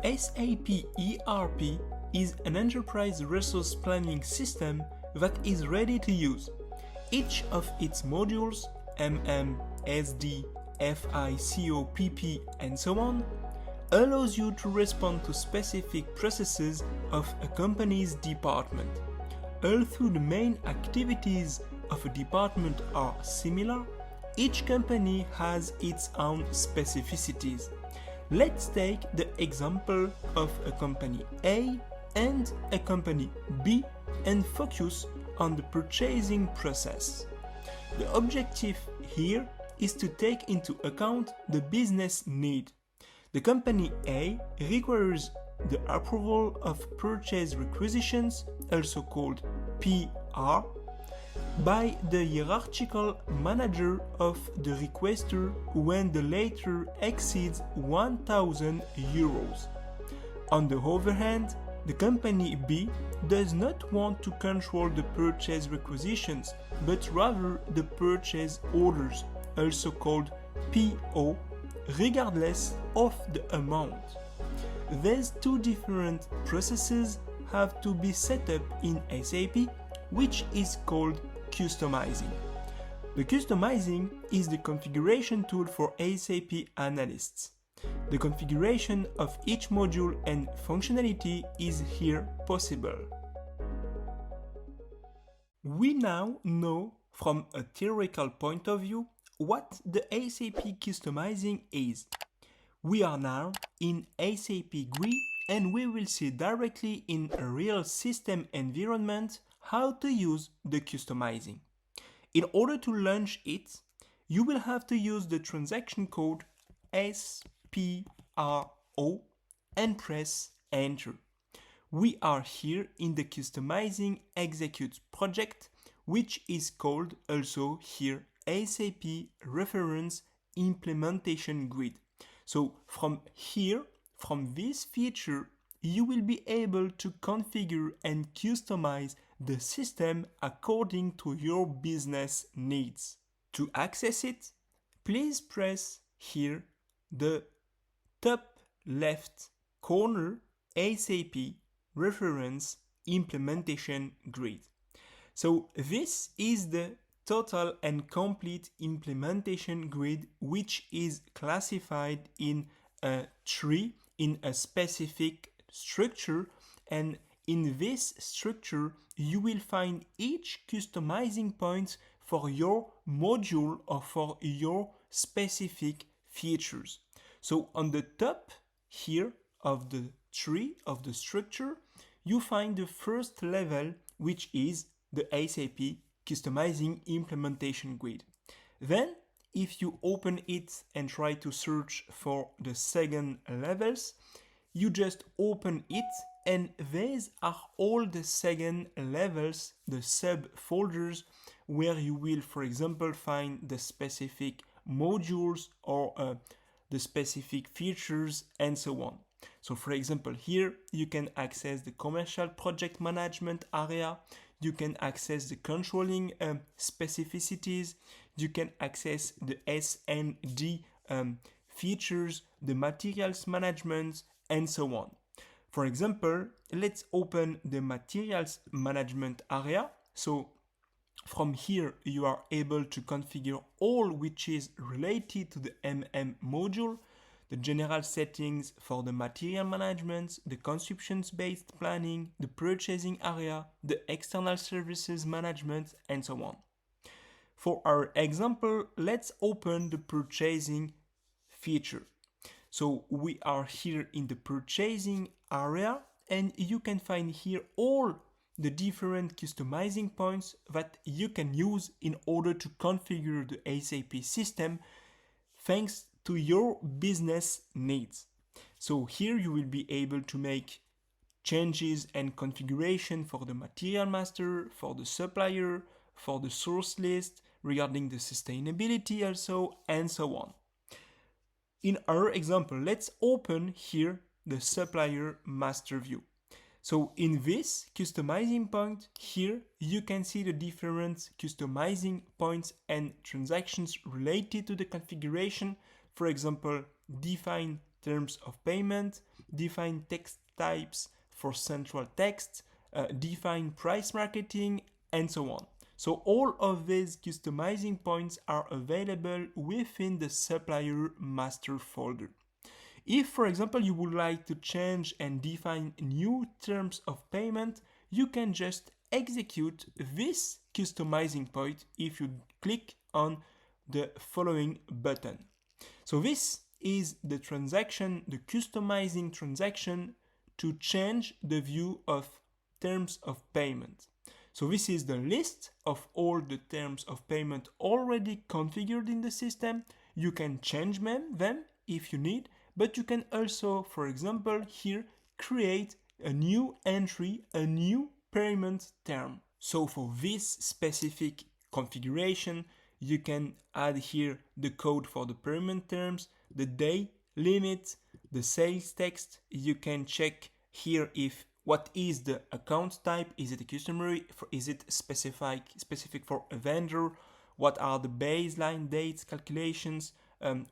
SAP ERP is an enterprise resource planning system that is ready to use. Each of its modules, MM, SD, FI, CO, PP, and so on, allows you to respond to specific processes of a company's department. Although the main activities of a department are similar, each company has its own specificities. Let's take the example of a company A and a company B and focus on the purchasing process. The objective here is to take into account the business need. The company A requires the approval of purchase requisitions, also called PR, by the hierarchical manager of the requester when the latter exceeds 1,000 euros. On the other hand, the company B does not want to control the purchase requisitions, but rather the purchase orders, also called PO, regardless of the amount. These two different processes have to be set up in SAP, which is called customizing. The customizing is the configuration tool for SAP analysts. The configuration of each module and functionality is here possible. We now know from a theoretical point of view what the SAP customizing is. We are now in SAP GUI and we will see directly in a real system environment how to use the customizing. In order to launch it, you will have to use the transaction code SPRO and press Enter. We are here in the customizing execute project, which is called also here SAP Reference Implementation Grid. So from here, from this feature, you will be able to configure and customize the system according to your business needs. To access it, please press here the top left corner SAP Reference Implementation Grid. So this is the total and complete implementation grid, which is classified in a tree in a specific structure, and in this structure you will find each customizing point for your module or for your specific features. So on the top here of the tree of the structure, you find the first level, which is the SAP Customizing Implementation Grid. Then, if you open it and try to search for the second levels, you just open it and these are all the second levels, the subfolders, where you will, for example, find the specific modules or the specific features and so on. So for example, here you can access the commercial project management area, you can access the controlling specificities, you can access the S&D features, the materials management, and so on. For example, let's open the materials management area. So from here, you are able to configure all which is related to the MM module, the general settings for the material management, the consumptions-based planning, the purchasing area, the external services management, and so on. For our example, let's open the purchasing feature. So we are here in the purchasing area, and you can find here all the different customizing points that you can use in order to configure the SAP system thanks to your business needs. So here you will be able to make changes and configuration for the material master, for the supplier, for the source list, regarding the sustainability also, and so on. In our example, let's open here the supplier master view. So in this customizing point here, you can see the different customizing points and transactions related to the configuration. For example, define terms of payment, define text types for central text, define price marketing, and so on. So all of these customizing points are available within the supplier master folder. If, for example, you would like to change and define new terms of payment, you can just execute this customizing point if you click on the following button. So this is the transaction, the customizing transaction to change the view of terms of payment. So this is the list of all the terms of payment already configured in the system. You can change them if you need, but you can also, for example, here create a new entry, a new payment term. So for this specific configuration, you can add here the code for the payment terms, the day limit, the sales text. You can check here if what is the account type, is it a customer, is it specific for a vendor, what are the baseline dates calculations,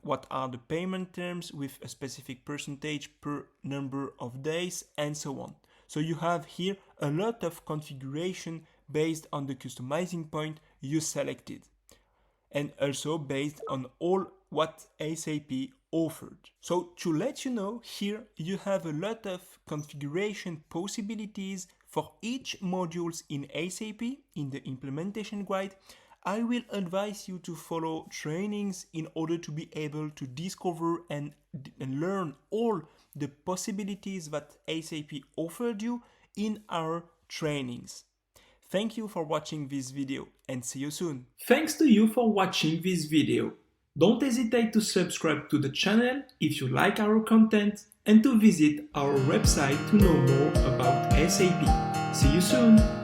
what are the payment terms with a specific percentage per number of days, and so on. So you have here a lot of configuration based on the customizing point you selected, and also based on all what SAP offered. So to let you know, here you have a lot of configuration possibilities for each modules in SAP in the implementation guide. I will advise you to follow trainings in order to be able to discover and learn all the possibilities that SAP offered you in our trainings. Thank you for watching this video and see you soon. Thanks to you for watching this video. Don't hesitate to subscribe to the channel if you like our content and to visit our website to know more about SAP. See you soon!